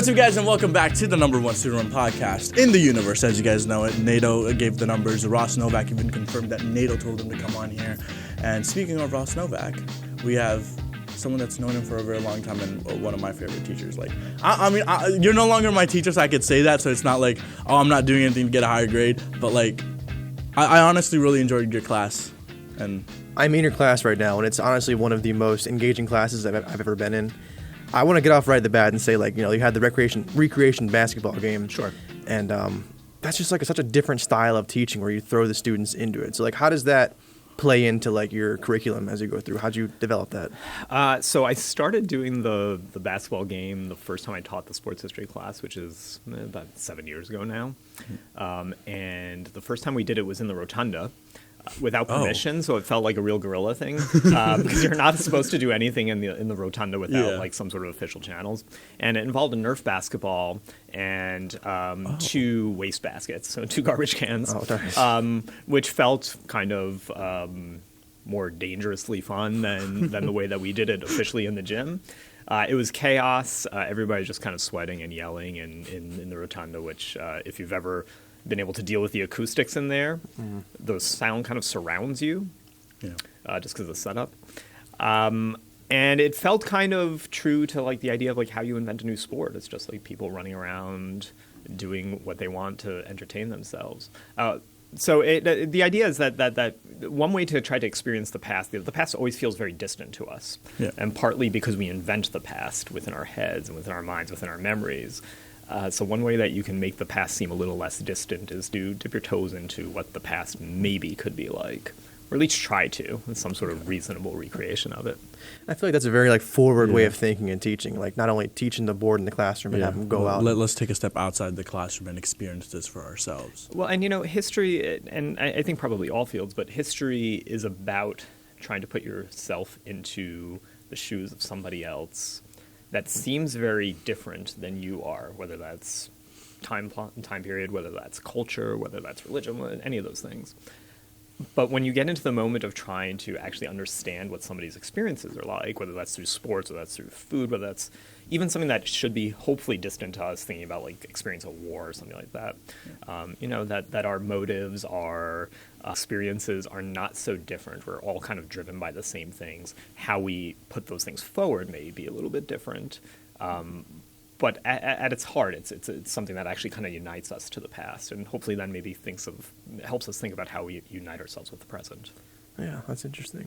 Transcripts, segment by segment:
What's up, guys, and welcome back to the #1 student-run podcast in the universe. As you guys know it, NATO gave the numbers. Ross Novak even confirmed that NATO told him to come on here. And speaking of Ross Novak, we have someone that's known him for a very long time and one of my favorite teachers. Like, you're no longer my teacher, so I could say that. So it's not like, oh, I'm not doing anything to get a higher grade. But like, I honestly really enjoyed your class. And I'm in your class right now, and it's honestly one of the most engaging classes I've ever been in. I want to get off right at the bat and say, like, you know, you had the recreation basketball game. Sure. And that's just like such a different style of teaching where you throw the students into it. So, like, how does that play into, like, your curriculum as you go through? How'd you develop that? So I started doing the basketball game the first time I taught the sports history class, which is about 7 years ago now. And the first time we did it was in the rotunda. Without permission, so it felt like a real guerrilla thing, because you're not supposed to do anything in the rotunda without like some sort of official channels. And it involved a Nerf basketball and 2 waste baskets, so 2 garbage cans, which felt kind of more dangerously fun than the way that we did it officially in the gym. It was chaos. Everybody just kind of sweating and yelling in the rotunda, which if you've ever been able to deal with the acoustics in there, the sound kind of surrounds you, just because of the setup. And it felt kind of true to like the idea of like how you invent a new sport. It's just like people running around doing what they want to entertain themselves. So the idea is that one way to try to experience the past always feels very distant to us, and partly because we invent the past within our heads and within our minds, within our memories. So one way that you can make the past seem a little less distant is to dip your toes into what the past maybe could be like, or at least try to, with some sort of reasonable recreation of it. I feel like that's a very like forward way of thinking and teaching, like not only teaching the board in the classroom and have them go out. Let's take a step outside the classroom and experience this for ourselves. Well, and you know, history, and I think probably all fields, but history is about trying to put yourself into the shoes of somebody else that seems very different than you are, whether that's time period, whether that's culture, whether that's religion, any of those things. But when you get into the moment of trying to actually understand what somebody's experiences are like, whether that's through sports, whether that's through food, whether that's even something that should be hopefully distant to us, thinking about like experience of war or something like that, you know, that our motives, our experiences are not so different. We're all kind of driven by the same things. How we put those things forward may be a little bit different. But at its heart, it's something that actually kind of unites us to the past, and hopefully then maybe helps us think about how we unite ourselves with the present. Yeah, that's interesting.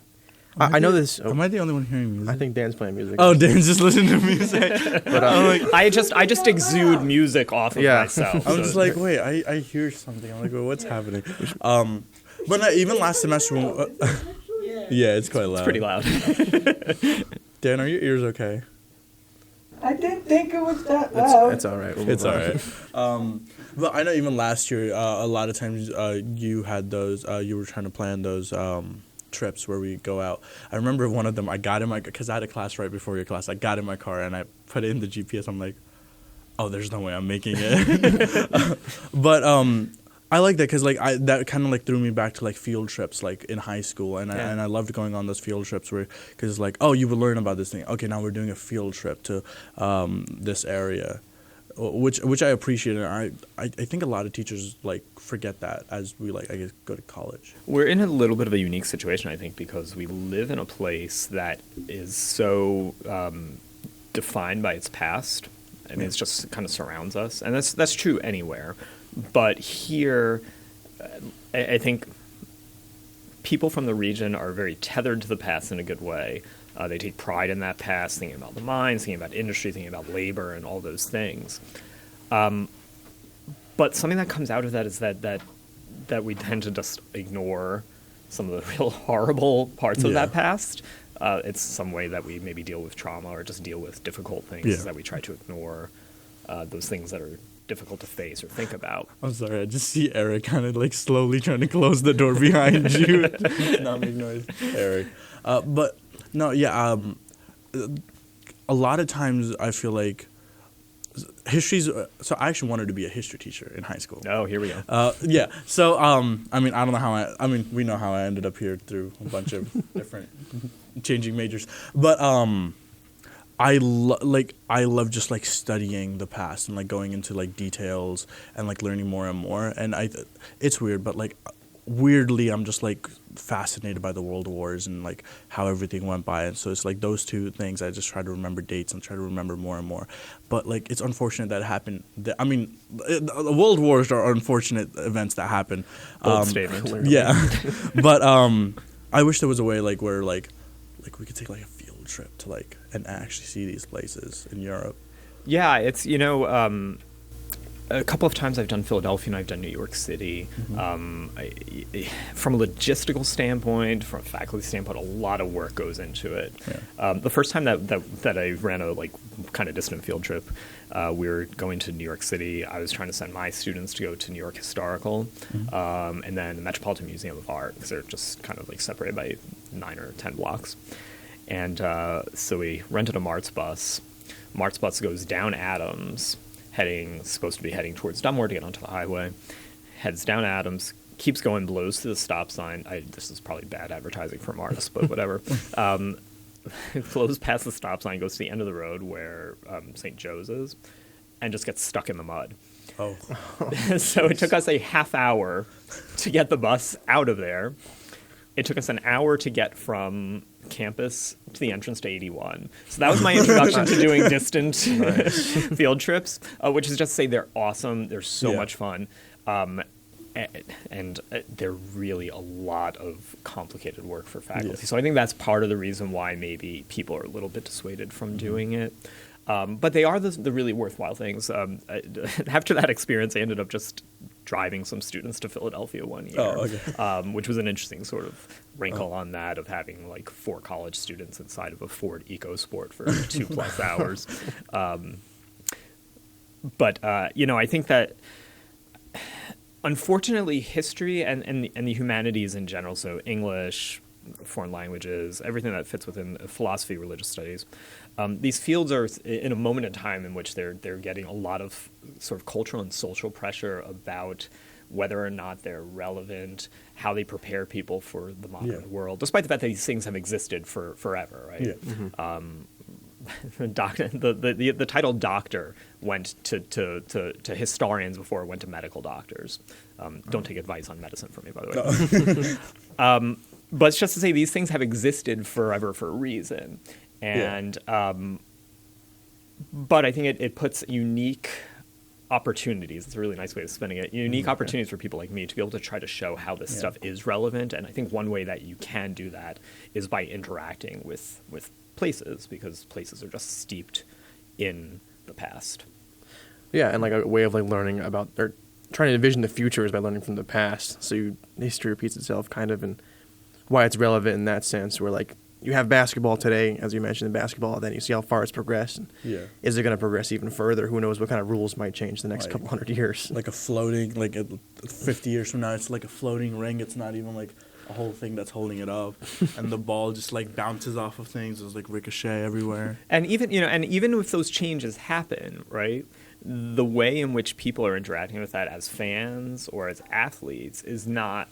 I know this. Am I the only one hearing music? I think Dan's playing music. Oh, Dan's just listening to music. But I just exude music off of myself. I'm just like, wait, I hear something. I'm like, well, what's happening? But no, even last semester, it's quite loud. It's pretty loud. Dan, are your ears okay? I didn't think it was that loud. It's all right. It's all right. But I know even last year, a lot of times you had those, you were trying to plan those trips where we go out. I remember one of them, I got in my, because I had a class right before your class, I got in my car and I put it in the GPS. I'm like, oh, there's no way I'm making it. But I like that because like that kind of like threw me back to like field trips like in high school, and I loved going on those field trips where because it's like, oh, you would learn about this thing. Okay, now we're doing a field trip to this area, which I appreciate, and I think a lot of teachers like forget that as we like I guess go to college. We're in a little bit of a unique situation, I think, because we live in a place that is so defined by its past. I mean, it's just kind of surrounds us, and that's true anywhere. But here, I think people from the region are very tethered to the past in a good way. They take pride in that past, thinking about the mines, thinking about industry, thinking about labor, and all those things. But something that comes out of that is that we tend to just ignore some of the real horrible parts of that past. It's some way that we maybe deal with trauma or just deal with difficult things, is that we try to ignore those things that are difficult to face or think about. I'm sorry, I just see Eric kind of like slowly trying to close the door behind you. Not make noise, Eric. But no, a lot of times I feel like history's. So I actually wanted to be a history teacher in high school. Oh, here we go. So I mean, I don't know how we know how I ended up here through a bunch of different changing majors, but I love just like studying the past and like going into like details and like learning more and more. And it's weird, but like weirdly, I'm just like fascinated by the world wars and like how everything went by. And so it's like those two things. I just try to remember dates and try to remember more and more. But like it's unfortunate that it happened. The world wars are unfortunate events that happen. Bold statement. Yeah, but I wish there was a way like where like we could take like a field trip to like and actually see these places in Europe. Yeah, it's a couple of times I've done Philadelphia and I've done New York City. Mm-hmm. From a logistical standpoint, from a faculty standpoint, a lot of work goes into it. Yeah. The first time that I ran a like kind of distant field trip, we were going to New York City. I was trying to send my students to go to New York Historical, and then the Metropolitan Museum of Art, because they're just kind of like separated by 9 or 10 blocks. And so we rented a Martz bus. Martz bus goes down Adams, supposed to be heading towards Dunmore to get onto the highway, heads down Adams, keeps going, blows to the stop sign. This is probably bad advertising for Martz, but whatever. Blows past the stop sign, goes to the end of the road where St. Joe's is, and just gets stuck in the mud. Oh. So it took us a half hour to get the bus out of there. It took us an hour to get from campus to the entrance to 81. So that was my introduction to doing distant field trips, which is just to say they're awesome. They're so much fun. And they're really a lot of complicated work for faculty. Yes. So I think that's part of the reason why maybe people are a little bit dissuaded from doing it. But they are the really worthwhile things. After that experience, I ended up just driving some students to Philadelphia one year, which was an interesting sort of wrinkle on that of having like 4 college students inside of a Ford EcoSport for 2+ hours. But I think that unfortunately history and the humanities in general, so English, foreign languages, everything that fits within philosophy, religious studies, these fields are in a moment in time in which they're getting a lot of sort of cultural and social pressure about whether or not they're relevant, how they prepare people for the modern world, despite the fact that these things have existed for forever, right? Yeah. The title doctor went to historians before it went to medical doctors. Don't take advice on medicine from me, by the way. But it's just to say these things have existed forever for a reason. And but I think it puts unique opportunities. It's a really nice way of spinning it. Unique opportunities for people like me to be able to try to show how this stuff is relevant. And I think one way that you can do that is by interacting with places, because places are just steeped in the past. Yeah, and like a way of like learning about or trying to envision the future is by learning from the past. So history repeats itself kind of, and why it's relevant in that sense, where like you have basketball today, as you mentioned, in basketball, then you see how far it's progressed. And is it going to progress even further? Who knows what kind of rules might change the next couple hundred years? Like a floating, 50 years from now, it's like a floating ring. It's not even like a whole thing that's holding it up. And the ball just like bounces off of things. There's like ricochet everywhere. And even if those changes happen, right, the way in which people are interacting with that as fans or as athletes is not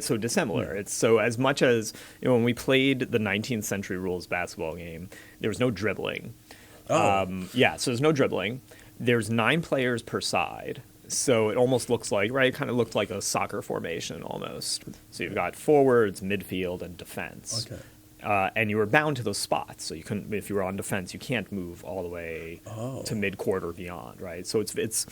so dissimilar. It's so as much as when we played the 19th century rules basketball game, there was no dribbling. So there's no dribbling. There's 9 players per side. So it almost looks like, it kind of looked like a soccer formation almost. So you've got forwards, midfield, and defense. Okay. And you were bound to those spots. So you couldn't, if you were on defense, you can't move all the way to mid-court or beyond, right? So it's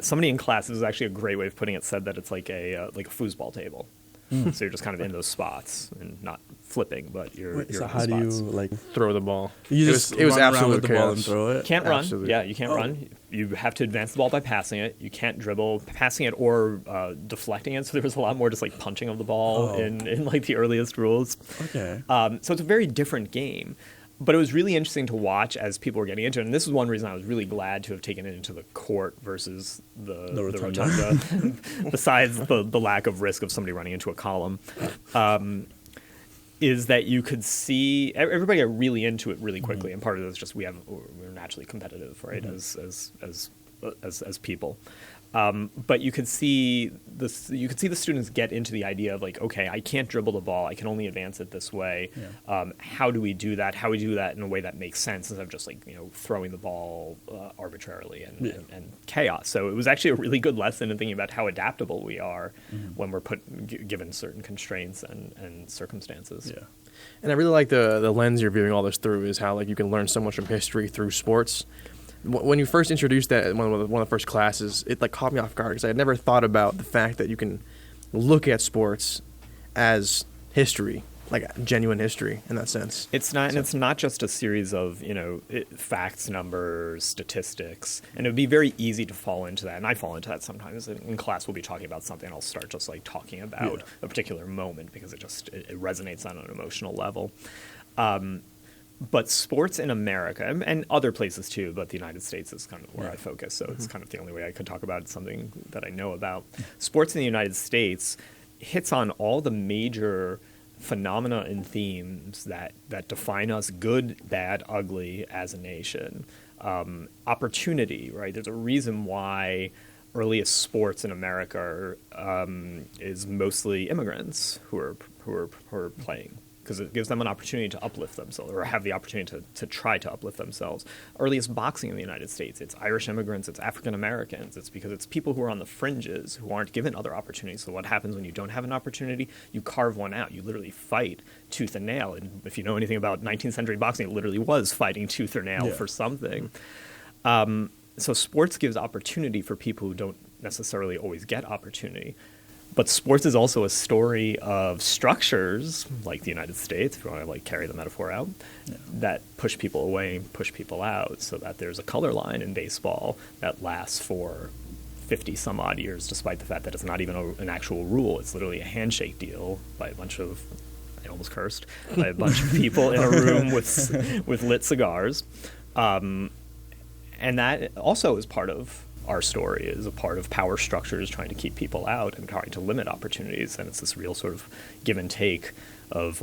somebody in class, this is actually a great way of putting it, said that it's like a foosball table. So you're just kind of in those spots and not flipping, but you're so in how do spots. you throw the ball? You just it was run around absolute with the ball and throw it? Can't run. Absolutely. Yeah, you can't run. You have to advance the ball by passing it. You can't dribble, passing it or deflecting it. So there was a lot more just like punching of the ball in like the earliest rules. Okay. So it's a very different game. But it was really interesting to watch as people were getting into it. And this is one reason I was really glad to have taken it into the court versus the rotunda, besides the lack of risk of somebody running into a column, is that you could see everybody got really into it really quickly. And part of it is just we're naturally competitive, right, as as people. But you could see this. You could see the students get into the idea of like, okay, I can't dribble the ball. I can only advance it this way. Yeah. How do we do that? How do we do that in a way that makes sense instead of just like throwing the ball arbitrarily and chaos. So it was actually a really good lesson in thinking about how adaptable we are when we're given certain constraints and circumstances. Yeah. And I really like the lens you're viewing all this through is how like you can learn so much from history through sports. When you first introduced that in one of the first classes, it like caught me off guard because I had never thought about the fact that you can look at sports as history, like genuine history in that sense. It's not, and it's not just a series of facts, numbers, statistics, and it would be very easy to fall into that. And I fall into that sometimes. In class, we'll be talking about something, and I'll start just like talking about a particular moment because it resonates on an emotional level. But sports in America, and other places too, but the United States is kind of where I focus, so it's kind of the only way I could talk about something that I know about. Sports in the United States hits on all the major phenomena and themes that define us, good, bad, ugly, as a nation. Opportunity, right? There's a reason why earliest sports in America is mostly immigrants who are playing, because it gives them an opportunity to uplift themselves or have the opportunity to try to uplift themselves. Earliest boxing in the United States, it's Irish immigrants, it's African Americans. It's because it's people who are on the fringes who aren't given other opportunities. So what happens when you don't have an opportunity? You carve one out. You literally fight tooth and nail. And if you know anything about 19th century boxing, it literally was fighting tooth or nail for something. So sports gives opportunity for people who don't necessarily always get opportunity. But sports is also a story of structures, like the United States, if you want to like carry the metaphor out, that push people away, push people out, so that there's a color line in baseball that lasts for 50 some odd years, despite the fact that it's not even an actual rule. It's literally a handshake deal by a bunch of, I almost cursed, by a bunch of people in a room with lit cigars. And that also is part of our story, is a part of power structures trying to keep people out and trying to limit opportunities. And it's this real sort of give and take of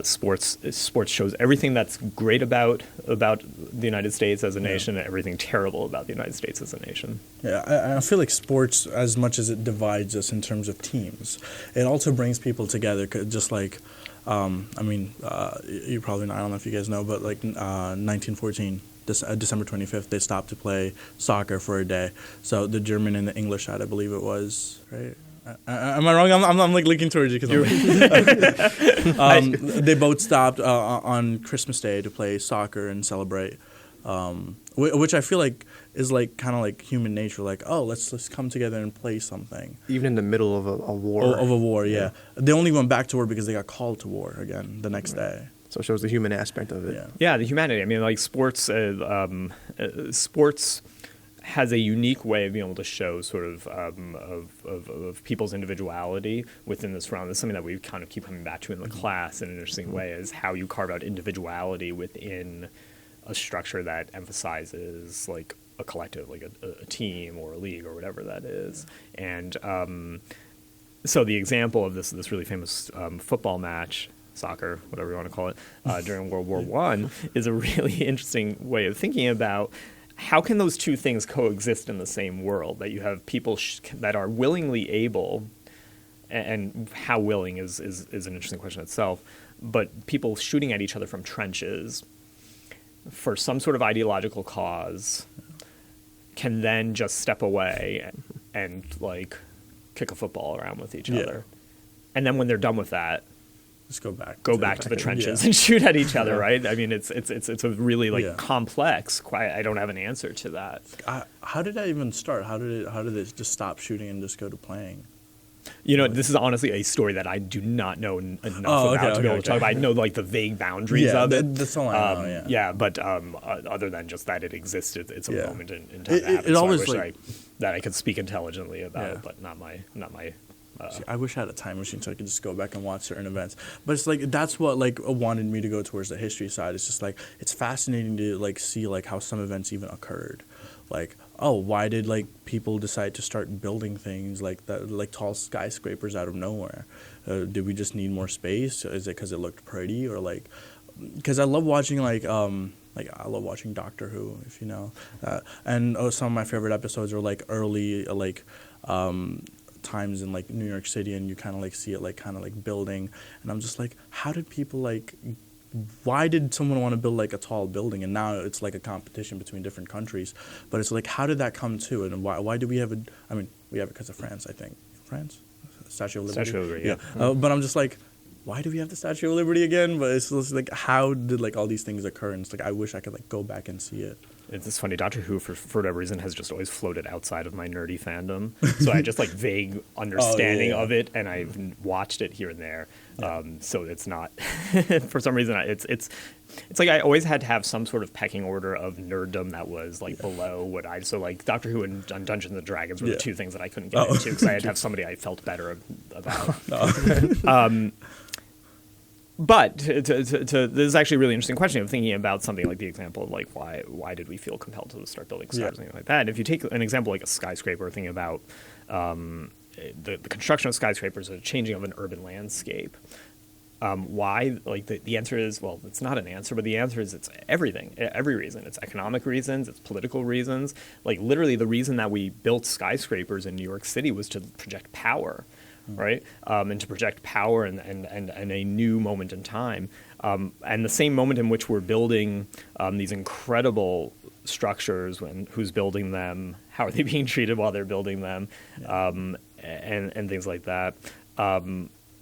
sports. Sports shows everything that's great about the United States as a nation and everything terrible about the United States as a nation. Yeah, I feel like sports, as much as it divides us in terms of teams, it also brings people together. Just like, you probably know, I don't know if you guys know, but like 1914. December 25th, they stopped to play soccer for a day. So the German and the English side, I believe it was, right? Am I wrong? I'm like looking towards you because they both stopped on Christmas Day to play soccer and celebrate, which I feel like is like kind of like human nature. Like, oh, let's come together and play something. Even in the middle of a war. Of a war, yeah. They only went back to war because they got called to war again the next day. So it shows the human aspect of it. Yeah, the humanity. I mean, like sports has a unique way of being able to show sort of people's individuality within this realm. This is something that we kind of keep coming back to in the class in an interesting way, is how you carve out individuality within a structure that emphasizes like a collective, like a team or a league or whatever that is. And so the example of this really famous football match, soccer, whatever you want to call it, during World War I is a really interesting way of thinking about how can those two things coexist in the same world, that you have people that are willingly able, and how willing is an interesting question itself, but people shooting at each other from trenches for some sort of ideological cause can then just step away and like kick a football around with each other. And then when they're done with that, just go back to the trenches and shoot at each other, right? I mean, it's a really like complex. I don't have an answer to that. How did that even start? How did it just stop shooting and just go to playing? This is honestly a story that I do not know enough about to be able to talk about. I know like the vague boundaries of it. That's all I know. Yeah, but other than just that it existed, it's a moment in time that happened. It always I wish that I could speak intelligently about it, but not my. See, I wish I had a time machine so I could just go back and watch certain events. But it's like that's what like wanted me to go towards the history side. It's just like it's fascinating to like see like how some events even occurred. Like, oh, why did like people decide to start building things like that, like tall skyscrapers out of nowhere? Did we just need more space? Is it because it looked pretty, or like? Because I love watching like Like I love watching Doctor Who, if you know. And some of my favorite episodes are like early times in like New York City, and you kind of like see it like kind of like building, and I'm just like, how did people like, why did someone want to build like a tall building? And now it's like a competition between different countries, but it's like, how did that come to it, and why do we have I mean, we have it because of France, I think. France, Statue of Liberty. Statue of Liberty, yeah. But I'm just like, why do we have the Statue of Liberty again? But it's just like, how did like all these things occur? And it's like, I wish I could like go back and see it. It's funny, Doctor Who, for whatever reason, has just always floated outside of my nerdy fandom. So I just like vague understanding of it, and I've watched it here and there. So it's not, for some reason, it's like I always had to have some sort of pecking order of nerddom that was like below what I, so like Doctor Who and Dungeons and Dragons were the two things that I couldn't get into because I had to have somebody I felt better about. But this is actually a really interesting question of thinking about something like the example of like why did we feel compelled to start building stars or something like that. If you take an example like a skyscraper, thinking about the construction of skyscrapers or the changing of an urban landscape, why? Like the answer is, well, it's not an answer, but the answer is it's everything, every reason. It's economic reasons, it's political reasons. Like literally the reason that we built skyscrapers in New York City was to project power. Right, and to project power and a new moment in time, and the same moment in which we're building these incredible structures. Who's building them? How are they being treated while they're building them? And things like that.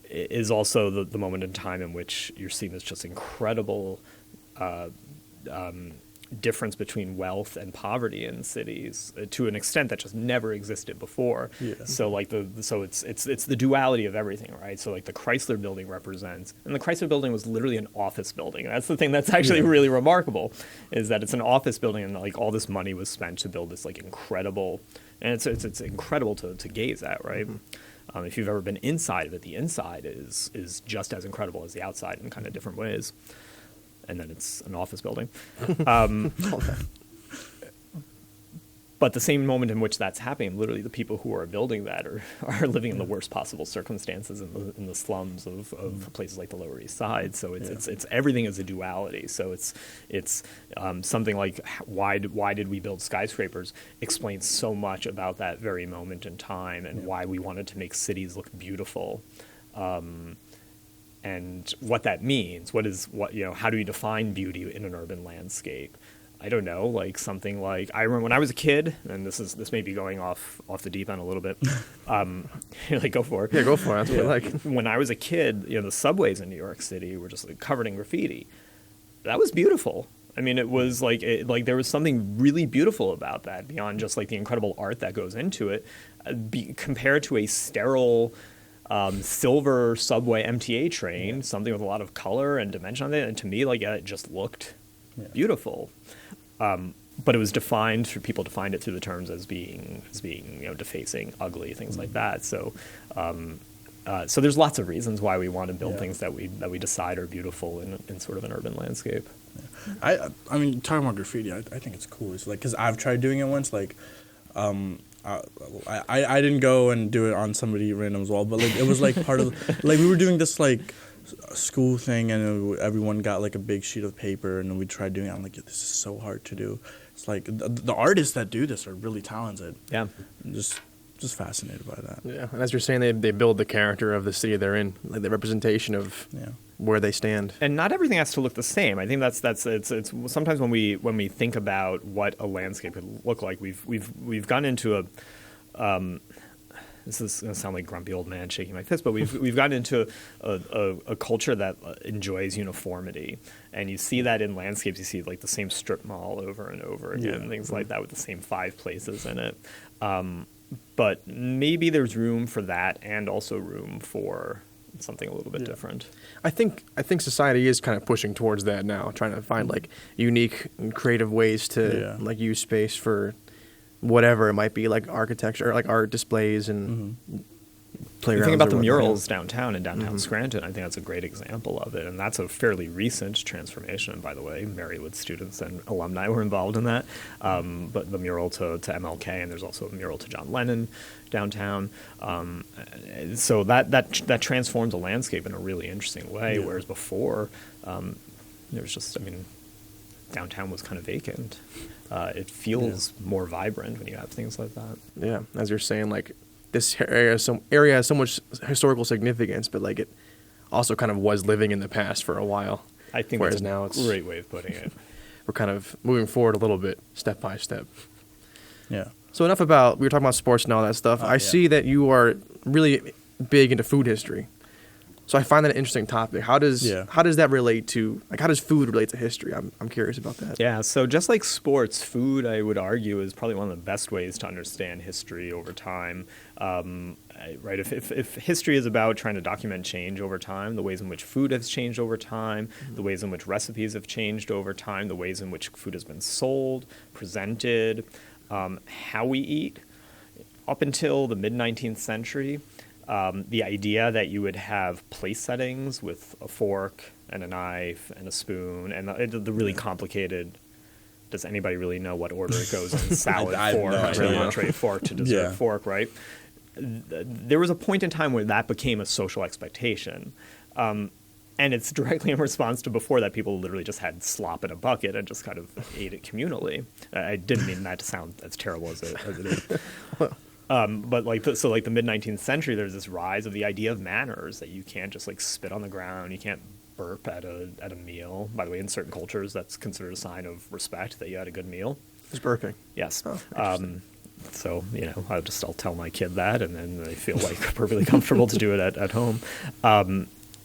Is also the moment in time in which you're seeing this just incredible difference between wealth and poverty in cities to an extent that just never existed before. Yeah. So like it's the duality of everything, right? So like the Chrysler building represents, and the Chrysler building was literally an office building. And that's the thing that's actually really remarkable, is that it's an office building and like all this money was spent to build this like incredible, and it's incredible to gaze at, right? Mm-hmm. If you've ever been inside of it, the inside is just as incredible as the outside in kind of different ways. And then it's an office building. But the same moment in which that's happening, literally the people who are building that are living in the worst possible circumstances in the slums of places like the Lower East Side. So it's everything is a duality. So it's something like why did we build skyscrapers explains so much about that very moment in time and why we wanted to make cities look beautiful. And what that means, how do you define beauty in an urban landscape? I don't know, like something like, I remember when I was a kid, and this may be going off the deep end a little bit. Like go for it. Yeah, go for it. That's what I like. When I was a kid, the subways in New York City were just like covered in graffiti. That was beautiful. I mean, it was like there was something really beautiful about that beyond just like the incredible art that goes into it, compared to a sterile silver subway MTA train, something with a lot of color and dimension on it, and to me, like it just looked beautiful. But it was defined through people defined it through the terms as being defacing, ugly, things like that. So, so there's lots of reasons why we want to build things that we decide are beautiful in sort of an urban landscape. I mean, talking about graffiti, I think it's cool. It's like, because I've tried doing it once, like. I didn't go and do it on somebody random's wall, but like it was like part of like we were doing this like school thing, and everyone got like a big sheet of paper, and then we tried doing it. I'm like, this is so hard to do. It's like the artists that do this are really talented. Yeah, I'm just fascinated by that. Yeah, and as you're saying, they build the character of the city they're in, like the representation of where they stand. And not everything has to look the same. I think that's it's sometimes when we think about what a landscape could look like, we've gone into a this is going to sound like grumpy old man shaking my fist, but we've gotten into a culture that enjoys uniformity, and you see that in landscapes. You see like the same strip mall over and over again, things like that with the same 5 places in it. But maybe there's room for that, and also room for something a little bit different. I think society is kind of pushing towards that now, trying to find like unique and creative ways to like use space for whatever it might be, like architecture or like art displays and playgrounds. Think about the murals downtown in downtown Scranton. I think that's a great example of it, and that's a fairly recent transformation. By the way, Marywood students and alumni were involved in that. But the mural to MLK, and there's also a mural to John Lennon downtown. So that transforms a landscape in a really interesting way. Whereas before, there was just, downtown was kind of vacant. It feels more vibrant when you have things like that. Yeah, as you're saying, like this area has so much historical significance, but like it also kind of was living in the past for a while. I think whereas that's a now it's great way of putting it. we're kind of moving forward a little bit, step by step. Yeah. So enough about, we were talking about sports and all that stuff. I see that you are really big into food history. So I find that an interesting topic. How does that relate to, like, how does food relate to history? I'm curious about that. Yeah, so just like sports, food, I would argue, is probably one of the best ways to understand history over time. Right? If history is about trying to document change over time, the ways in which food has changed over time, the ways in which recipes have changed over time, the ways in which food has been sold, presented, how we eat, up until the mid-19th century, the idea that you would have place settings with a fork and a knife and a spoon and the really complicated, does anybody really know what order it goes in? Salad fork, entree fork to dessert fork, right? There was a point in time where that became a social expectation. And it's directly in response to before that people literally just had slop in a bucket and just kind of ate it communally. I didn't mean that to sound as terrible as it is. But like the mid-19th century, there's this rise of the idea of manners, that you can't just like spit on the ground, you can't burp at a meal. By the way, in certain cultures, that's considered a sign of respect that you had a good meal. Just burping. Yes. So, I'll tell my kid that, and then they feel like perfectly comfortable to do it at home.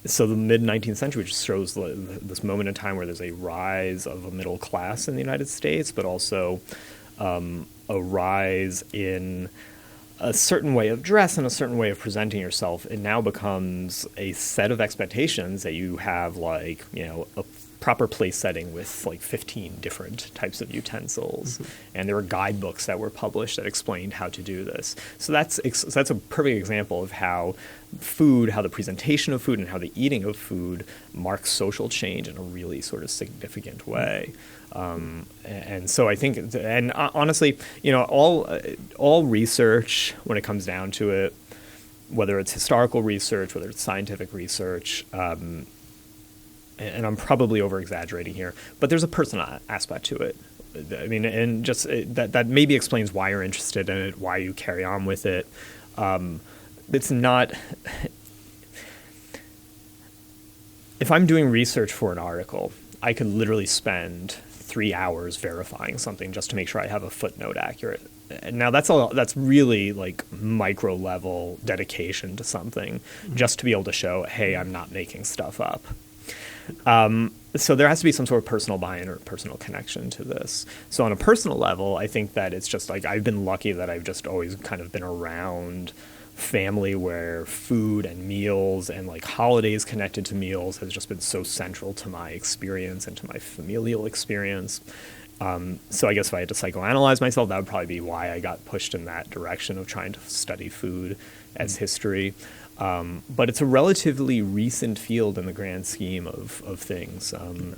So the mid-19th century just shows this moment in time where there's a rise of a middle class in the United States, but also a rise in a certain way of dress and a certain way of presenting yourself. It now becomes a set of expectations that you have, like, a proper place setting with like 15 different types of utensils. And there were guidebooks that were published that explained how to do this. So that's a perfect example of how the presentation of food and how the eating of food marks social change in a really sort of significant way. And so I think, and honestly, all research, when it comes down to it, whether it's historical research, whether it's scientific research, and I'm probably over-exaggerating here, but there's a personal aspect to it. I mean, and just that maybe explains why you're interested in it, why you carry on with it. It's not... If I'm doing research for an article, I could literally spend 3 hours verifying something just to make sure I have a footnote accurate. Now, that's really like micro-level dedication to something, just to be able to show, hey, I'm not making stuff up. So there has to be some sort of personal buy-in or personal connection to this. So on a personal level, I think that it's just like I've been lucky that I've just always kind of been around family where food and meals and like holidays connected to meals has just been so central to my experience and to my familial experience. So I guess if I had to psychoanalyze myself, that would probably be why I got pushed in that direction of trying to study food as history. But it's a relatively recent field in the grand scheme of things.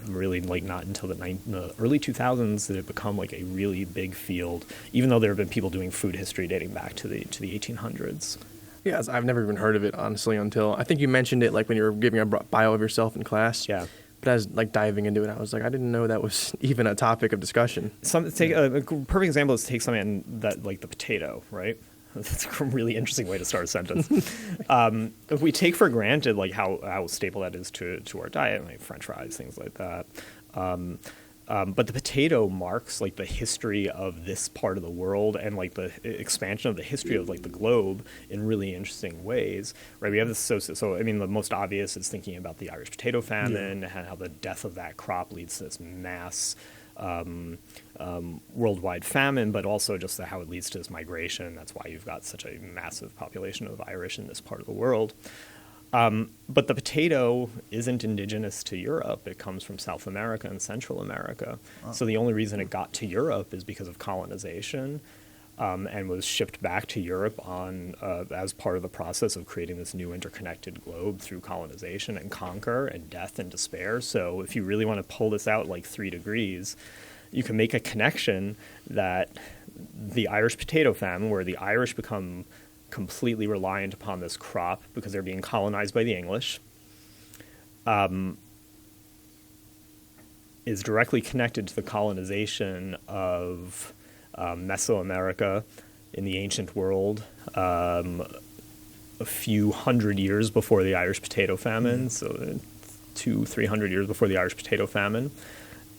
Really, like not until the early 2000s did it become like a really big field, even though there have been people doing food history dating back to the 1800s. Yeah, I've never even heard of it, honestly, until I think you mentioned it like when you were giving a bio of yourself in class. Yeah. But as like diving into it, I was like, I didn't know that was even a topic of discussion. A perfect example is take something that like the potato, right? That's a really interesting way to start a sentence. If we take for granted like how staple that is to our diet, like French fries, things like that. But the potato marks like the history of this part of the world and like the expansion of the history of like the globe in really interesting ways, right? We have this so I mean the most obvious is thinking about the Irish potato famine and how the death of that crop leads to this mass worldwide famine, but also just how it leads to this migration. That's why you've got such a massive population of Irish in this part of the world. But the potato isn't indigenous to Europe. It comes from South America and Central America. Oh. So the only reason it got to Europe is because of colonization, and was shipped back to Europe as part of the process of creating this new interconnected globe through colonization and conquer and death and despair. So if you really want to pull this out like 3 degrees, you can make a connection that the Irish potato famine, where the Irish become completely reliant upon this crop because they're being colonized by the English, is directly connected to the colonization of Mesoamerica in the ancient world a few hundred years before the Irish potato famine, so 200-300 years before the Irish potato famine,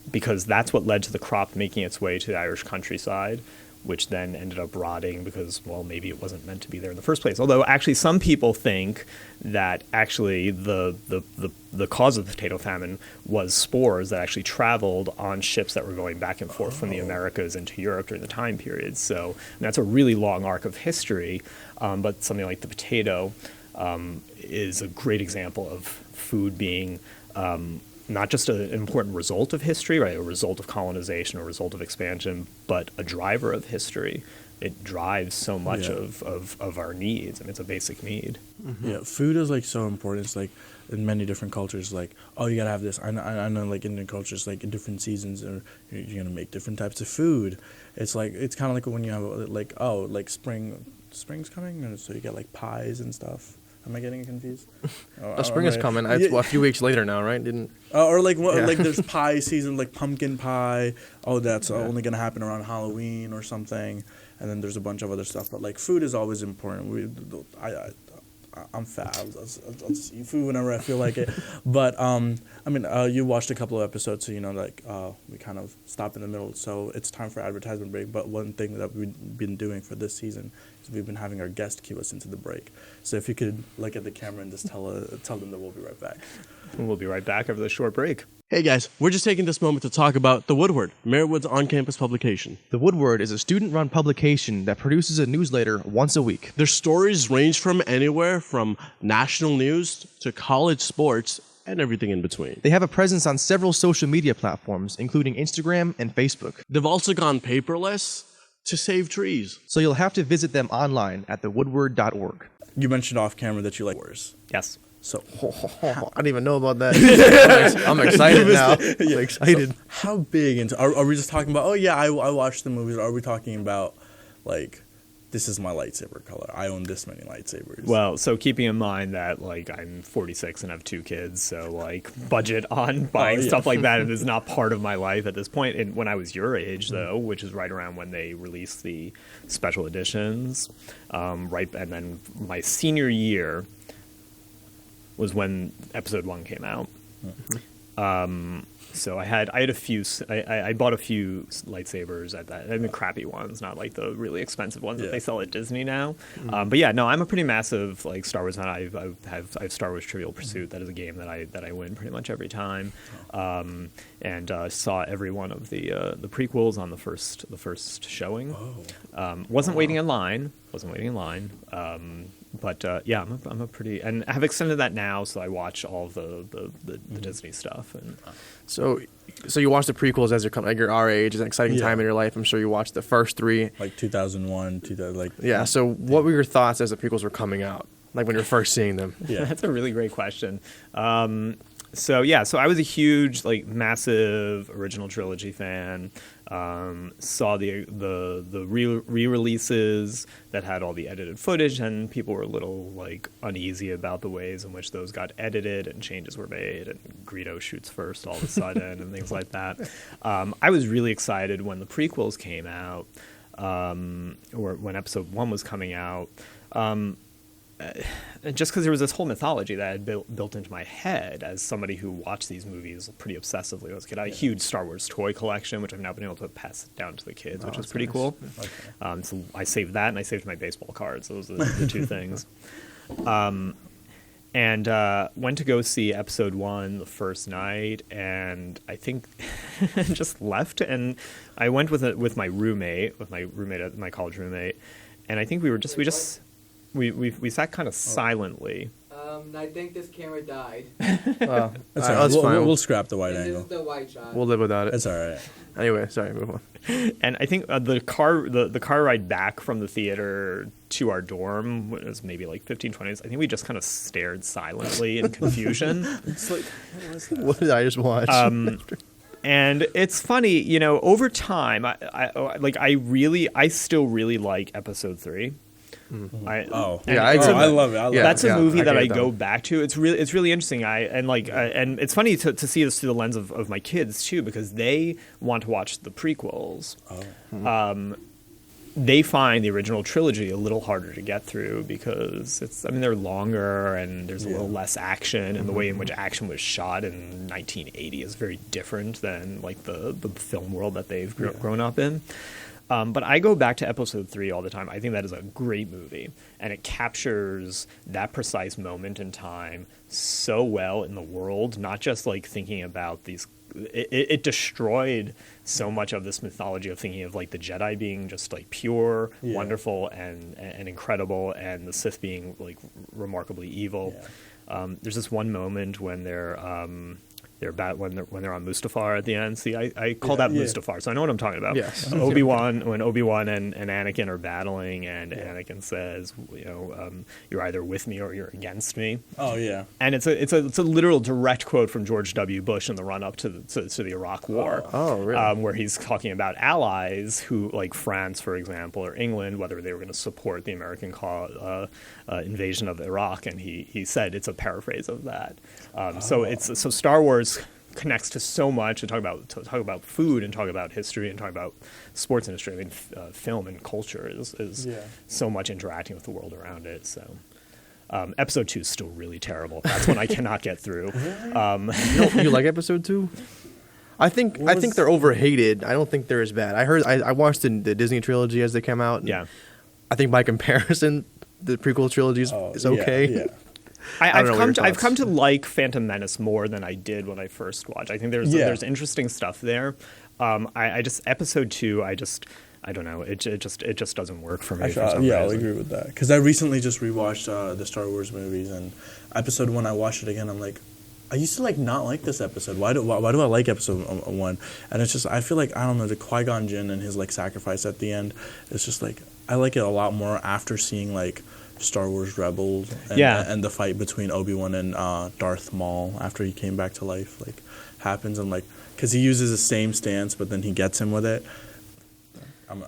because that's what led to the crop making its way to the Irish countryside, which then ended up rotting because, well, maybe it wasn't meant to be there in the first place. Although actually some people think that actually the cause of the potato famine was spores that actually traveled on ships that were going back and forth from the Americas into Europe during the time period. So that's a really long arc of history, but something like the potato is a great example of food being not just an important result of history, right, a result of colonization, a result of expansion, but a driver of history. It drives so much of our needs. I mean, it's a basic need. Mm-hmm. Yeah, food is like so important. It's like in many different cultures, like, oh, you gotta have this. I know like Indian cultures, like in different seasons, or you're gonna make different types of food. It's like, it's kind of like when you have like, oh, like spring's coming, and so you get like pies and stuff. Am I getting confused? Spring is coming. It's a few weeks later now, right? Or like like there's pie season, like pumpkin pie. Oh, that's only gonna happen around Halloween or something. And then there's a bunch of other stuff. But like food is always important. I'm fat. I'll just eat food whenever I feel like it. But I mean, you watched a couple of episodes, so you know, like we kind of stopped in the middle. So it's time for advertisement break. But one thing that we've been doing for this season is we've been having our guest cue us into the break. So if you could look at the camera and just tell them that we'll be right back. We'll be right back after the short break. Hey guys, we're just taking this moment to talk about The Woodward, Marywood's on-campus publication. The Woodward is a student-run publication that produces a newsletter once a week. Their stories range from anywhere from national news to college sports and everything in between. They have a presence on several social media platforms, including Instagram and Facebook. They've also gone paperless to save trees. So you'll have to visit them online at thewoodward.org. You mentioned off camera that you like wars. Yes. So I didn't even know about that. I'm excited now. I'm excited. So how big into are we just talking about, oh yeah, I watched the movies, or are we talking about like, this is my lightsaber color, I own this many lightsabers? Well, so keeping in mind that like I'm 46 and have 2 kids, so like budget on buying stuff like that is not part of my life at this point. And when I was your age though, which is right around when they released the special editions, right, and then my senior year was when episode 1 came out. So I had a few. I bought a few lightsabers at that. I mean, the crappy ones, not like the really expensive ones that they sell at Disney now. But yeah, no, I'm a pretty massive like Star Wars fan. I have Star Wars Trivial Pursuit. That is a game that I win pretty much every time. And saw every one of the prequels on the first showing. Wasn't waiting in line. But yeah, I'm a pretty, and I have extended that now, so I watch all of the Disney stuff. And So you watch the prequels as you're our age. It's an exciting time in your life. I'm sure you watched the first 3. Like 2001, Yeah. So what were your thoughts as the prequels were coming out? Like when you were first seeing them? Yeah, that's a really great question. So I was a huge, like, massive original trilogy fan. Saw the re-releases that had all the edited footage, and people were a little like uneasy about the ways in which those got edited and changes were made, and Greedo shoots first all of a sudden and things like that. I was really excited when the prequels came out, or when episode 1 was coming out. Just because there was this whole mythology that I had built into my head as somebody who watched these movies pretty obsessively when I was a kid. I had a huge Star Wars toy collection, which I've now been able to pass down to the kids, which is pretty cool. Okay. So I saved that, and I saved my baseball cards. Those are the 2 things. And went to go see episode 1 the first night, and I think just left. And I went with my roommate, my college roommate, and I think we sat kind of silently. I think this camera died. Well, that's all right. We'll scrap the wide This angle. is the wide shot. we'll live without it. It's all right. Anyway, sorry, move on. And I think the car ride back from the theater to our dorm was maybe like 15, 20 minutes. I think we just kind of stared silently in confusion. It's like, what was that? What did I just watch? And it's funny, you know, over time, I still really like episode 3. I love it. That's a movie that I get go back to. It's really interesting. And it's funny to see this through the lens of my kids too, because they want to watch the prequels. They find the original trilogy a little harder to get through because they're longer and there's a little less action, and the way in which action was shot in 1980 is very different than like the film world that they've grown up in. But I go back to episode 3 all the time. I think that is a great movie, and it captures that precise moment in time so well in the world, not just like thinking about these. It destroyed so much of this mythology of thinking of like the Jedi being just like pure, wonderful, and incredible, and the Sith being like remarkably evil. There's this one moment when they're when they're on Mustafar at the end. See, I call that Mustafar, so I know what I'm talking about. Yes. When Obi-Wan and Anakin are battling, and Anakin says, "You're either with me or you're against me." Oh yeah. And it's a literal direct quote from George W. Bush in the run up to the Iraq War. Oh, really? Where he's talking about allies who, like France, for example, or England, whether they were going to support the American invasion of Iraq, and he said it's a paraphrase of that. So Star Wars connects to so much, and talk about food, and talk about history, and talk about sports industry. I mean, film and culture is so much interacting with the world around it. So. Episode 2 is still really terrible. That's one I cannot get through. You like episode 2? I think they're overhated. I don't think they're as bad. I watched the Disney trilogy as they came out. Yeah. I think by comparison, the prequel trilogy is okay. Yeah. I've come to like Phantom Menace more than I did when I first watched. I think there's interesting stuff there. I just episode 2. I don't know. It just doesn't work for me. I'll agree with that. Because I recently just rewatched the Star Wars movies, and episode 1 I watched it again. I'm like, I used to like not like this episode. Why do I like episode 1? And it's just, I feel like, I don't know, the Qui-Gon Jinn and his like sacrifice at the end. It's just like, I like it a lot more after seeing like Star Wars Rebels and the fight between Obi-Wan and Darth Maul after he came back to life like happens, and like because he uses the same stance but then he gets him with it.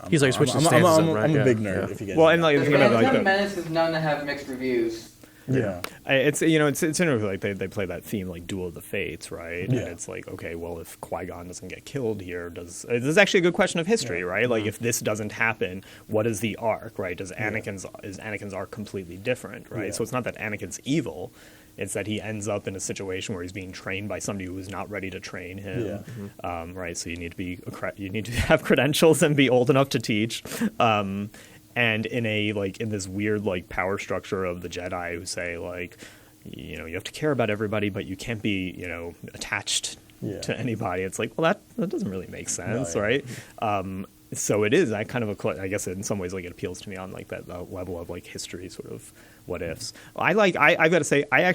He's like switching stances. I'm a big nerd. If you get and like Phantom Menace is known to have mixed reviews. Yeah, it's interesting. Like they play that theme like Duel of the Fates, right? Yeah. And it's like, okay, well, if Qui-Gon doesn't get killed here, this is actually a good question of history, right? Like if this doesn't happen, what is the arc, right? Is Anakin's arc completely different, right? Yeah. So it's not that Anakin's evil. It's that he ends up in a situation where he's being trained by somebody who is not ready to train him, right? So you need to have credentials and be old enough to teach. And in this weird like power structure of the Jedi who say like, you have to care about everybody, but you can't be attached to anybody. It's like, well, that doesn't really make sense, right? So it is. I kind of I guess in some ways like it appeals to me on like that level of like history sort of what ifs. I've got to say I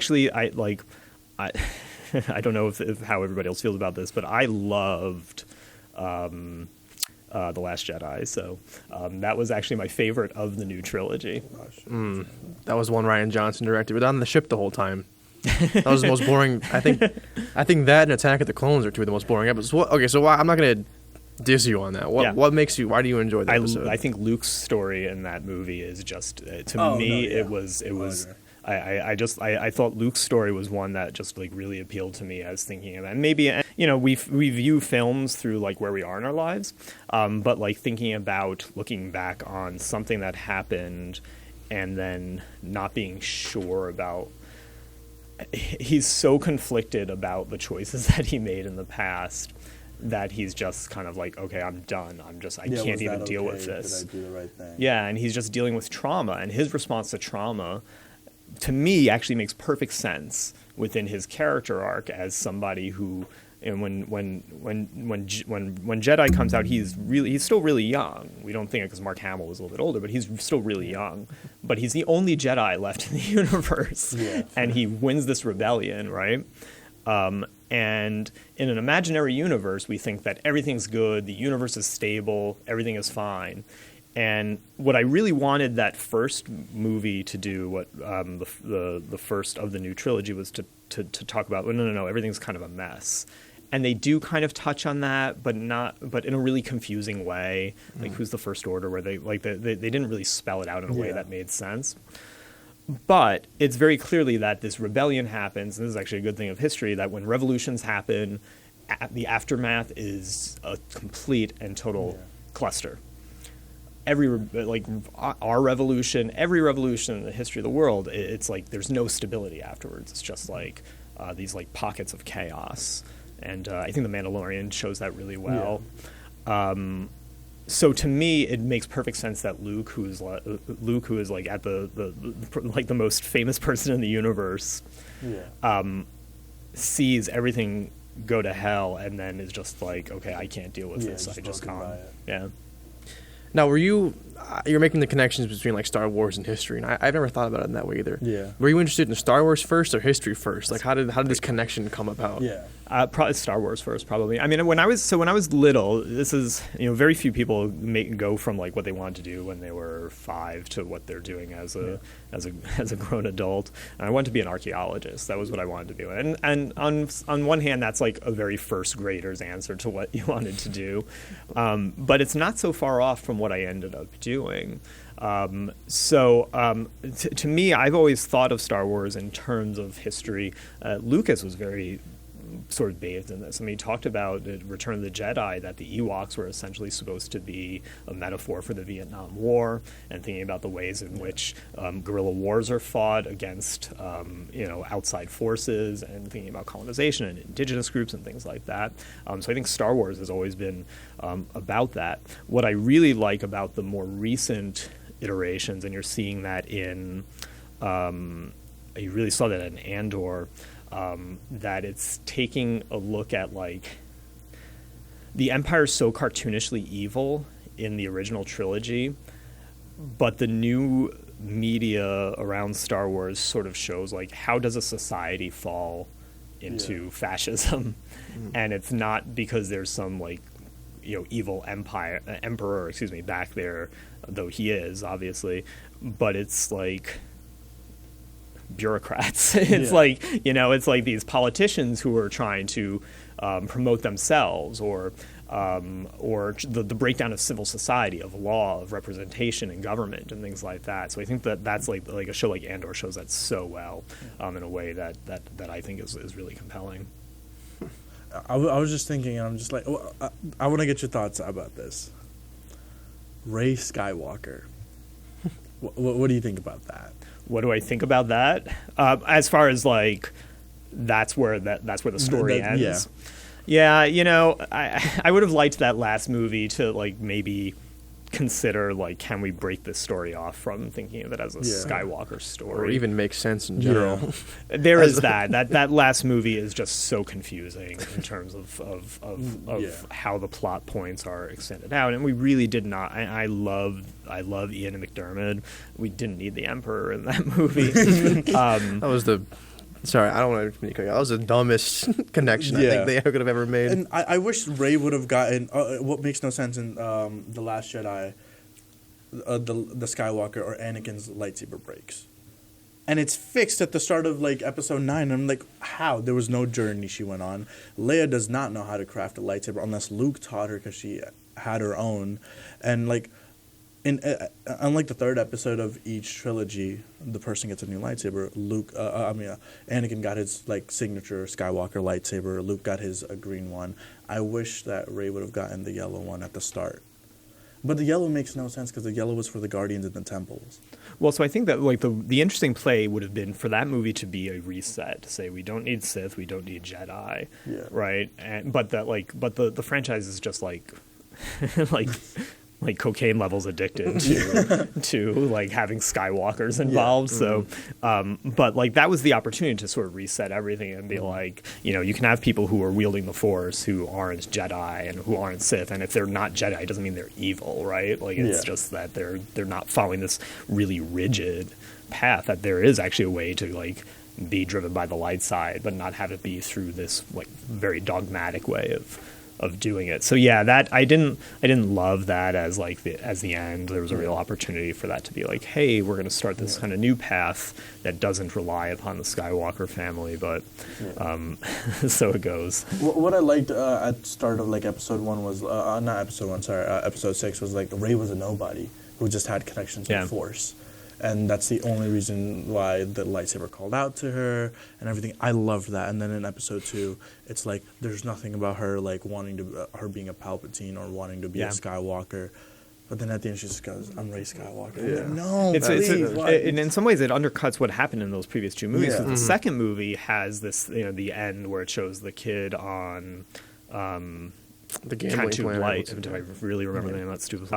don't know if how everybody else feels about this, but I loved The Last Jedi. So that was actually my favorite of the new trilogy. That was one Rian Johnson directed, but on the ship the whole time. That was the most boring. I think that and Attack of the Clones are two of the most boring episodes. So I'm not gonna diss you on that. What makes you? Why do you enjoy that episode? I think Luke's story in that movie is just it was. I thought Luke's story was one that just like really appealed to me as thinking of, and maybe we view films through like where we are in our lives, but like thinking about looking back on something that happened and then not being sure about. He's so conflicted about the choices that he made in the past that he's just kind of like, okay, I'm done. I can't even deal with this. Did I do the right thing? Yeah, and he's just dealing with trauma, and his response to trauma, to me, actually makes perfect sense within his character arc as somebody who, and when Jedi comes out, he's still really young. We don't think it because Mark Hamill was a little bit older, but he's still really young. But he's the only Jedi left in the universe, and he wins this rebellion, right? And in an imaginary universe, we think that everything's good, the universe is stable, everything is fine. And what I really wanted that first movie to do, what the first of the new trilogy was to talk about. No, everything's kind of a mess, And they do kind of touch on that, but in a really confusing way. Like, who's the First Order? Where they didn't really spell it out in a way that made sense. But it's very clearly that this rebellion happens, and this is actually a good thing of history, that when revolutions happen, the aftermath is a complete and total cluster. Our revolution, every revolution in the history of the world, it's like there's no stability afterwards. It's just like these like pockets of chaos. And I think The Mandalorian shows that really well. Yeah. So to me, it makes perfect sense that Luke, who is like at the most famous person in the universe, sees everything go to hell, and then is just like, okay, I can't deal with this. I just can't. Yeah. Now, you're making the connections between like Star Wars and history, and I've never thought about it in that way either. Yeah. Were you interested in Star Wars first or history first? Like, how did this connection come about? Yeah. Probably Star Wars first, probably. I mean, when I was little, this is, very few people go from like what they wanted to do when they were 5 to what they're doing as a grown adult. And I wanted to be an archaeologist. That was what I wanted to do. And on one hand, that's like a very first grader's answer to what you wanted to do, but it's not so far off from what I ended up doing. To me, I've always thought of Star Wars in terms of history. Lucas was very sort of bathed in this. I mean, he talked about Return of the Jedi, that the Ewoks were essentially supposed to be a metaphor for the Vietnam War, and thinking about the ways in which guerrilla wars are fought against outside forces, and thinking about colonization and indigenous groups and things like that. So I think Star Wars has always been about that. What I really like about the more recent iterations, and you're seeing that in you really saw that in Andor, that it's taking a look at like the Empire's so cartoonishly evil in the original trilogy, but the new media around Star Wars sort of shows like how does a society fall into fascism, and it's not because there's some like evil emperor back there, though he is obviously, but it's like bureaucrats. It's like it's like these politicians who are trying to promote themselves, or the breakdown of civil society, of law, of representation in government, and things like that. So I think that's like a show like Andor shows that so well, in a way that I think is really compelling. I was just thinking, and I'm just like, I want to get your thoughts about this. Rey Skywalker. What do you think about that? What do I think about that? As far as like, that's where the story ends. Yeah, I would have liked that last movie to like maybe consider like, can we break this story off from thinking of it as a Skywalker story, or even make sense in general. There is that last movie is just so confusing in terms of how the plot points are extended out, and we really did not. I love Ian McDiarmid. We didn't need the Emperor in that movie. That was Sorry, I don't want to communicate. That was the dumbest connection I think they could have ever made. And I wish Rey would have gotten what makes no sense in The Last Jedi, the Skywalker or Anakin's lightsaber breaks. And it's fixed at the start of like episode 9. And I'm like, how? There was no journey she went on. Leia does not know how to craft a lightsaber unless Luke taught her, because she had her own. And like, unlike the third episode of each trilogy, the person gets a new lightsaber. Anakin got his like signature Skywalker lightsaber. Luke got his green one. I wish that Rey would have gotten the yellow one at the start. But the yellow makes no sense because the yellow was for the Guardians in the temples. Well, so I think that like the interesting play would have been for that movie to be a reset, to say we don't need Sith, we don't need Jedi, right? But the franchise is just like like cocaine levels addicted to like having Skywalkers involved. So, but like that was the opportunity to sort of reset everything and be like, you can have people who are wielding the Force who aren't Jedi and who aren't Sith, and if they're not Jedi, it doesn't mean they're evil, right? Like it's just that they're not following this really rigid path. That there is actually a way to like be driven by the light side, but not have it be through this like very dogmatic way of doing it. So yeah, that I didn't love that as like the end. There was a real opportunity for that to be like, hey, we're going to start this kind of new path that doesn't rely upon the Skywalker family, but so it goes. What I liked at the start of like episode 1 was not episode 1, sorry, episode 6 was like Rey was a nobody who just had connections with the Force. And that's the only reason why the lightsaber called out to her and everything. I loved that. And then in episode 2, it's like there's nothing about her like wanting to her being a Palpatine or wanting to be a Skywalker. But then at the end she just goes, "I'm Rey Skywalker." Yeah. Like, no, and in some ways it undercuts what happened in those previous 2 movies. Yeah. The second movie has this, the end where it shows the kid on. The gambling planet. Light. Do I really remember the name of that stupid?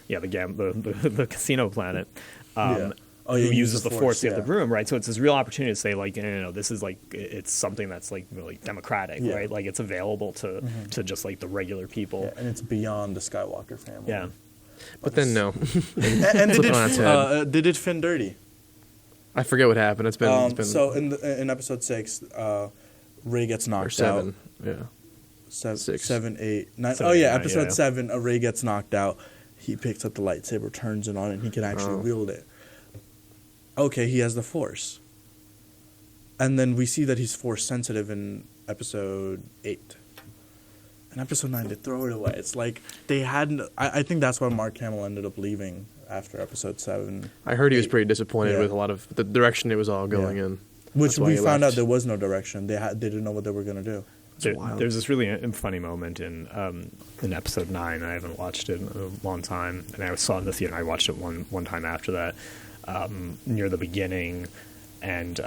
The casino planet. Who uses the force to get the room, right? So it's this real opportunity to say, like, this is like it's something that's like really democratic, right? Like it's available to just like the regular people, and it's beyond the Skywalker family. Yeah, but then no. and did it Finn dirty? I forget what happened. It's been so in episode 6, Rey gets knocked out. Yeah. 7, 8, 9. Oh yeah, episode 7. Rey gets knocked out. He picks up the lightsaber, turns it on, and he can actually wield it. Okay, he has the Force. And then we see that he's Force sensitive in episode 8. In episode 9, they throw it away. It's like they hadn't. I think that's why Mark Hamill ended up leaving after episode 7. I heard he was pretty disappointed with a lot of the direction it was all going in. Which we found out there was no direction. They didn't know what they were going to do. There's this really funny moment in episode 9. I haven't watched it in a long time, and I saw it in the theater. I watched it one time after that, near the beginning, and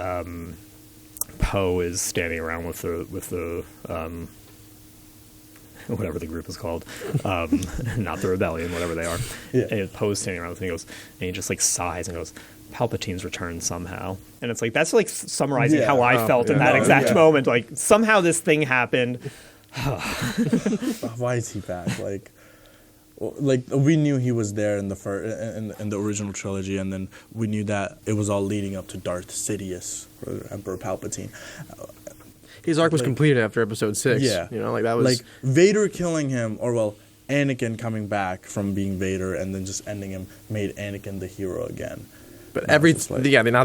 Poe is standing around with the whatever the group is called, not the Rebellion, whatever they are. Yeah. And Poe's standing around with him, and he just like sighs and goes, "Palpatine's returned somehow." And it's like, that's like summarizing how I felt in that exact moment. Like, somehow this thing happened. Why is he back? Like we knew he was there in the in the original trilogy, and then we knew that it was all leading up to Darth Sidious, or Emperor Palpatine. His arc was completed after episode 6. Yeah. That was... Like, Vader killing him, or Anakin coming back from being Vader and then just ending him made Anakin the hero again. But now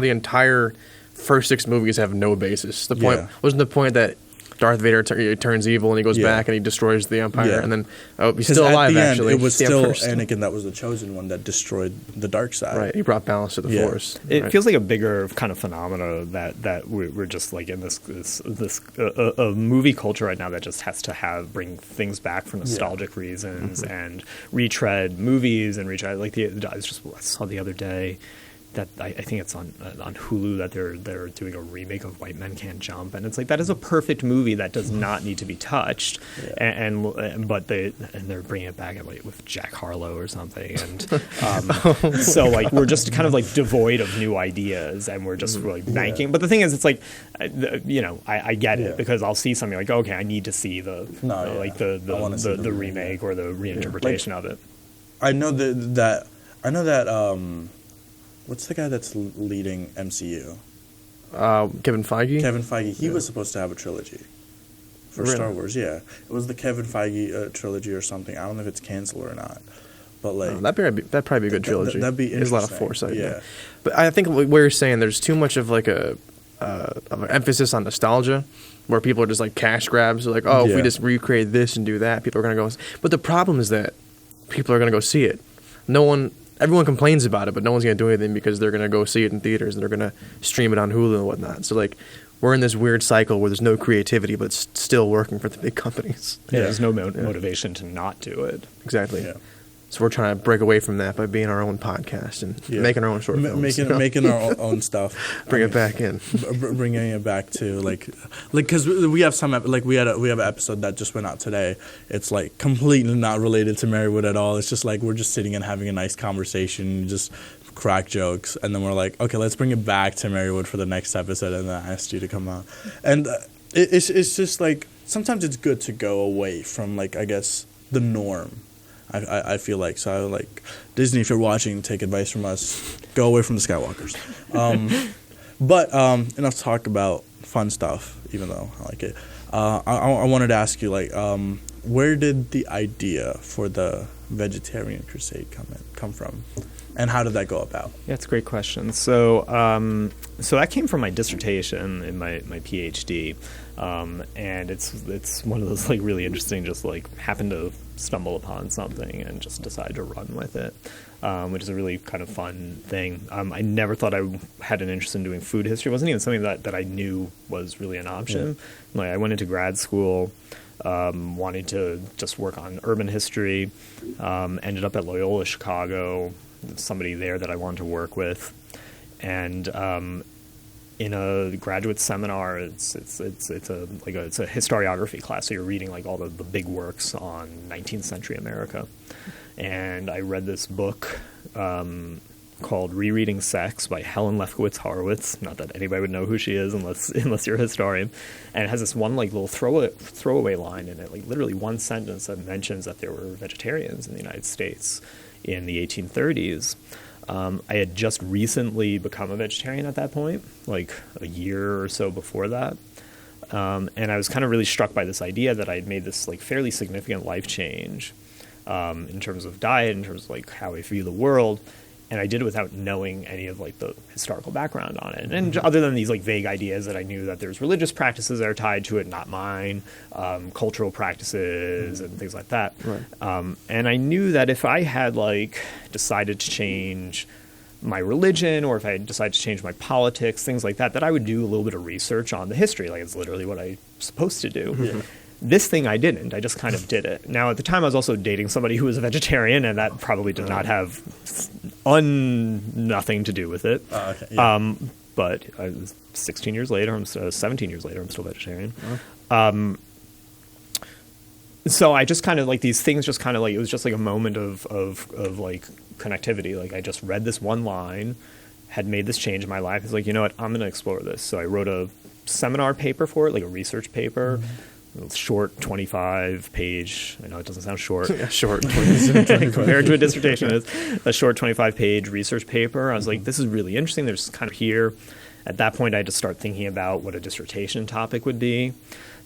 the entire first 6 movies have no basis. The point wasn't the point that Darth Vader turns evil and he goes back and he destroys the Empire, and then he's still alive. Actually, it was still Anakin that was the chosen one that destroyed the dark side. Right, he brought balance to the Force. It feels like a bigger kind of phenomena that we're just like in this a movie culture right now that just has to bring things back for nostalgic reasons and retread movies and retread I saw the other day that I think it's on Hulu that they're doing a remake of White Men Can't Jump, and it's like, that is a perfect movie that does not need to be touched, but they're bringing it back with Jack Harlow or something, and so like we're just kind of like devoid of new ideas, and we're just like banking. But the thing is, it's like I get it, because I'll see something like, okay, I need to see the remake or the reinterpretation of it. I know that. What's the guy that's leading MCU? Kevin Feige? Kevin Feige. He was supposed to have a trilogy for Star Wars, It was the Kevin Feige trilogy or something. I don't know if it's canceled or not. But that'd probably be a good trilogy. That'd be interesting. There's a lot of foresight. Yeah. But I think what you're saying, there's too much of like of an emphasis on nostalgia, where people are just like cash grabs. They're like, if we just recreate this and do that, people are going to go. But the problem is that people are going to go see it. Everyone complains about it, but no one's going to do anything because they're going to go see it in theaters and they're going to stream it on Hulu and whatnot. So, like, we're in this weird cycle where there's no creativity, but it's still working for the big companies. There's no motivation to not do it. Exactly. Yeah. So we're trying to break away from that by being our own podcast and making our own short films. Making our own stuff. Bring it back in. Bringing it back to, because we have we have an episode that just went out today. It's, like, completely not related to Marywood at all. It's just, like, we're just sitting and having a nice conversation, just crack jokes. And then we're like, okay, let's bring it back to Marywood for the next episode. And then I asked you to come on. And it's just, like, sometimes it's good to go away from, like, I guess, the norm. I feel like. So, like, Disney, if you're watching, take advice from us. Go away from the Skywalkers. But enough talk about fun stuff, even though I like it. I wanted to ask you, like, where did the idea for the vegetarian crusade come from, and how did that go about? Yeah, it's a great question. So, so that came from my dissertation in my PhD, and it's one of those like really interesting. Just like happened to stumble upon something and just decide to run with it, which is a really kind of fun thing. I never thought I had an interest in doing food history. It wasn't even something that I knew was really an option. Yeah. Like I went into grad school. Wanting to just work on urban history, ended up at Loyola Chicago, somebody there that I wanted to work with, and in a graduate seminar, it's a historiography class, so you're reading like all the big works on 19th century America, and I read this book called Rereading Sex by Helen Lefkowitz Horowitz. Not that anybody would know who she is unless you're a historian. And it has this one like little throwaway line in it, like literally one sentence that mentions that there were vegetarians in the United States in the 1830s. I had just recently become a vegetarian at that point, like a year or so before that. And I was kind of really struck by this idea that I had made this like fairly significant life change in terms of diet, in terms of like how I view the world. And I did it without knowing any of like the historical background on it. And other than these like vague ideas that I knew that there's religious practices that are tied to it, not mine, cultural practices and things like that. Right. And I knew that if I had like decided to change my religion, or if I decided to change my politics, things like that, that I would do a little bit of research on the history. Like it's literally what I'm supposed to do. Yeah. This thing I didn't. I just kind of did it. Now, at the time, I was also dating somebody who was a vegetarian, and that probably did not have nothing to do with it. Okay, yeah. But I was 16 years later, 17 years later, I'm still vegetarian. So I just kind of like these things just kind of like, it was just like a moment of like connectivity. Like I just read this one line, had made this change in my life. It's like, you know what, I'm going to explore this. So I wrote a seminar paper for it, like a research paper. Mm-hmm. Short 25-page. I know it doesn't sound short. Yeah, short. Compared to a dissertation, it's a short 25-page research paper. I was like, this is really interesting. There's kind of here. At that point, I had to start thinking about what a dissertation topic would be.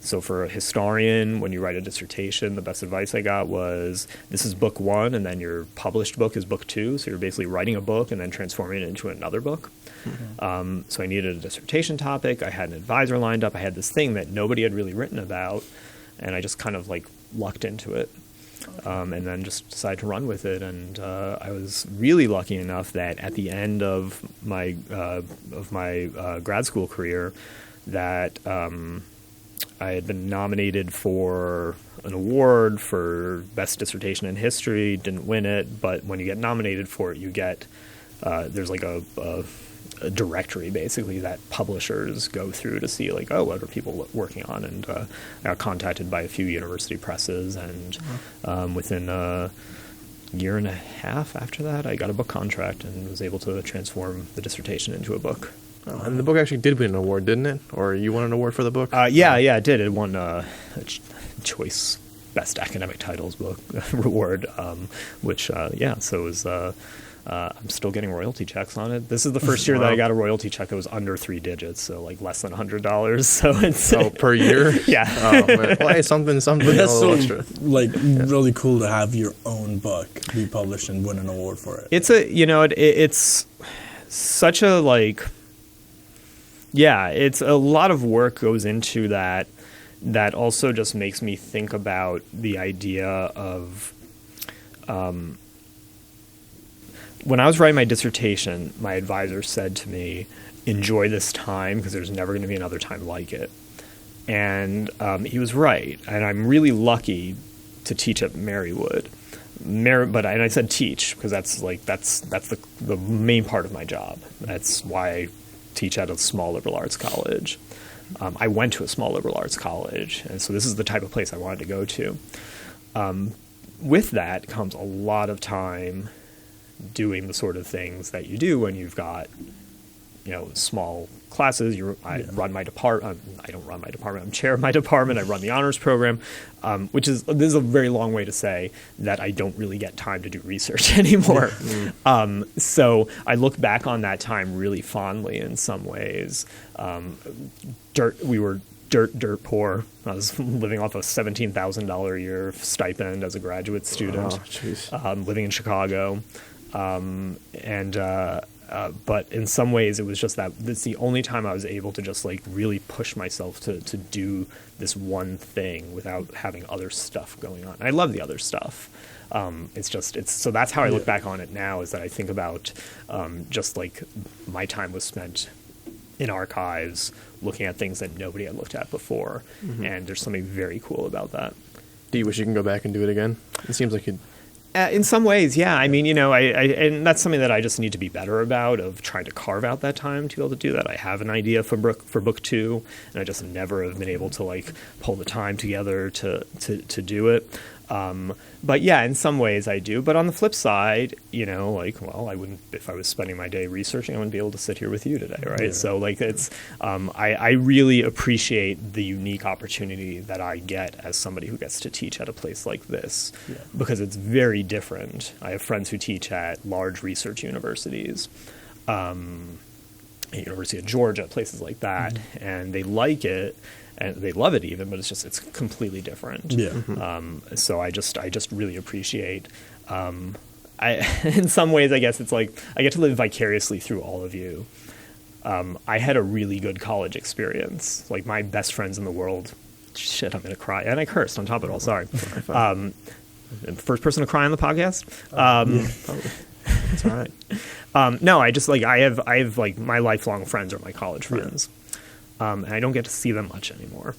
So for a historian, when you write a dissertation, the best advice I got was, this is book one, and then your published book is book two. So you're basically writing a book and then transforming it into another book. Mm-hmm. So I needed a dissertation topic. I had an advisor lined up. I had this thing that nobody had really written about, and I just kind of like lucked into it, and then just decided to run with it. And I was really lucky enough that at the end of my grad school career, that I had been nominated for an award for best dissertation in history. Didn't win it, but when you get nominated for it, you get there's like a directory basically that publishers go through to see like, oh, what are people working on, and I got contacted by a few university presses, and within a year and a half after that I got a book contract and was able to transform the dissertation into a book. Oh, and the book actually did win an award, didn't it? Or you won an award for the book? Yeah, it did. It won a Choice Best Academic Titles book award, which so it was I'm still getting royalty checks on it. This is the first year that I got a royalty check that was under 3 digits, so like less than $100. So it's per year. Yeah. Oh, man. Well, hey, something. But that's so like really cool to have your own book be published and win an award for it. It's it's such a like. Yeah, it's a lot of work goes into that. That also just makes me think about the idea of. When I was writing my dissertation, my advisor said to me, enjoy this time because there's never going to be another time like it. And he was right. And I'm really lucky to teach at Marywood. And I said teach because that's the main part of my job. That's why I teach at a small liberal arts college. I went to a small liberal arts college, and so this is the type of place I wanted to go to. With that comes a lot of time doing the sort of things that you do when you've got, small classes. Run my department. I don't run my department. I'm chair of my department. I run the honors program, this is a very long way to say that I don't really get time to do research anymore. So I look back on that time really fondly in some ways. We were dirt poor. I was living off a $17,000 a year stipend as a graduate student, living in Chicago. But in some ways, it was just that it's the only time I was able to just like really push myself to do this one thing without having other stuff going on. I love the other stuff. So that's how I look back on it now, is that I think about just like my time was spent in archives looking at things that nobody had looked at before. And there's something very cool about that. Do you wish you can go back and do it again? It seems like you'd... In some ways, yeah. I mean, and that's something that I just need to be better about, of trying to carve out that time to be able to do that. I have an idea for book 2, and I just never have been able to like pull the time together to do it. But yeah, in some ways I do. But on the flip side, I wouldn't, if I was spending my day researching, I wouldn't be able to sit here with you today, right? Yeah. So like it's, I really appreciate the unique opportunity that I get as somebody who gets to teach at a place like this, because it's very different. I have friends who teach at large research universities, University of Georgia, places like that, and they like it. And they love it even, but it's completely different. Yeah. So I just really appreciate. In some ways, I guess it's like I get to live vicariously through all of you. I had a really good college experience. Like my best friends in the world. Shit, I'm gonna cry, and I cursed on top of it all. Sorry. First person to cry on the podcast. That's all right. No, I have like my lifelong friends are my college friends. Yeah. And I don't get to see them much anymore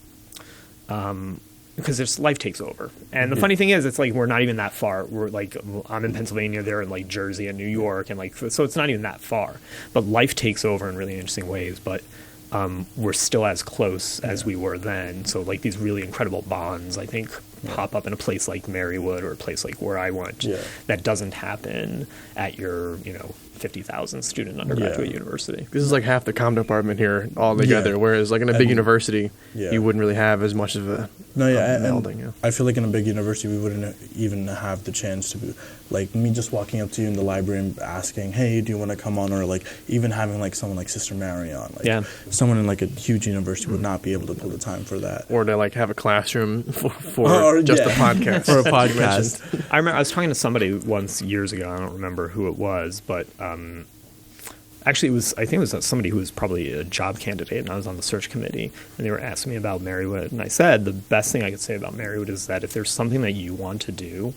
because life takes over. And the funny thing is, it's like we're not even that far. We're like, I'm in Pennsylvania, they're in like Jersey and New York, and like so it's not even that far. But life takes over in really interesting ways. But we're still as close as we were then. So like these really incredible bonds, I think, pop up in a place like Marywood or a place like where I went. Yeah. That doesn't happen at your 50,000 student undergraduate university. This is like half the comm department here all together, whereas like in a big university, you wouldn't really have as much of a melding. I feel like in a big university, we wouldn't even have the chance to be, like me just walking up to you in the library and asking, hey, do you want to come on? Or like even having like someone like Sister Mary on. Like someone in like a huge university would not be able to pull the time for that. Or to like have a classroom for just a podcast. For a podcast. I remember I was talking to somebody once years ago, I don't remember who it was, but actually, I think it was somebody who was probably a job candidate, and I was on the search committee, and they were asking me about Marywood, and I said the best thing I could say about Marywood is that if there's something that you want to do,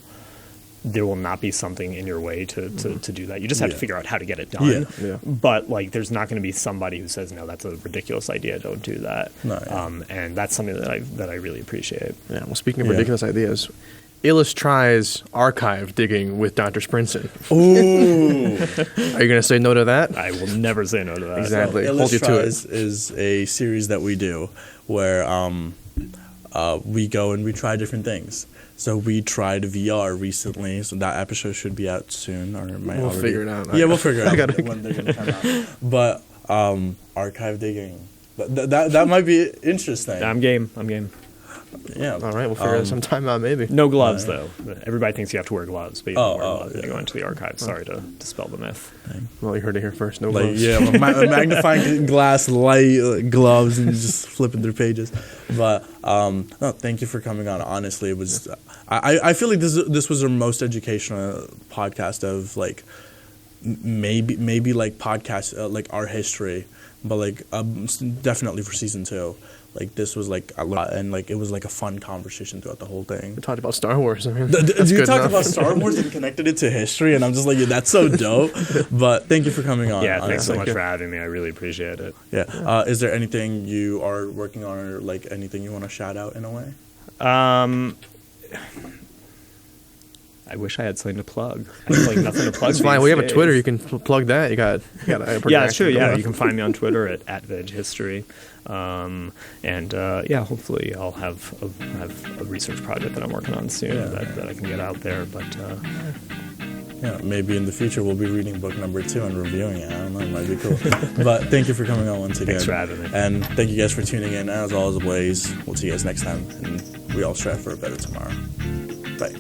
there will not be something in your way to do that. You just have to figure out how to get it done. Yeah. But like, there's not going to be somebody who says, no, that's a ridiculous idea, don't do that. No, and that's something that I really appreciate. Yeah. Well, speaking of ridiculous ideas, Illis tries archive digging with Dr. Shprintzen. Ooh. Are you going to say no to that? I will never say no to that. Exactly. So, Hold you to it. Is a series that we do where we go and we try different things. So we tried VR recently, so that episode should be out soon. Or we'll figure it out. Yeah, we'll figure it out when they're going to come out. But archive digging, that might be interesting. I'm game. Yeah. All right, we'll figure it some time out maybe. No gloves, though. Everybody thinks you have to wear gloves, but you don't wear gloves when you go into the archive. Sorry to dispel the myth. Well, you heard it here first. No gloves. Yeah, magnifying glass, light, gloves, and just flipping through pages. But no, thank you for coming on. Honestly, it was. I feel like this was our most educational podcast of like maybe like podcast like our history, but like definitely for season 2. Like this was like a lot, and like it was like a fun conversation throughout the whole thing. We talked about Star Wars. I mean, you talked about Star Wars and connected it to history, and I'm just like, that's so dope. But thank you for coming on. Yeah, thanks so much for having me. I really appreciate it. Yeah. Is there anything you are working on, or like anything you want to shout out in a way? I wish I had something to plug. I have like nothing to plug. It's fine. We have a Twitter. You can plug that. You got. Yeah, that's true. Yeah, you can find me on Twitter at VegHistory. Hopefully I'll have a research project that I'm working on soon that I can get out there. But maybe in the future we'll be reading book number 2 and reviewing it. I don't know, it might be cool. But thank you for coming on once again. Thanks for having me. And thank you guys for tuning in. As always, we'll see you guys next time, and we all strive for a better tomorrow. Bye.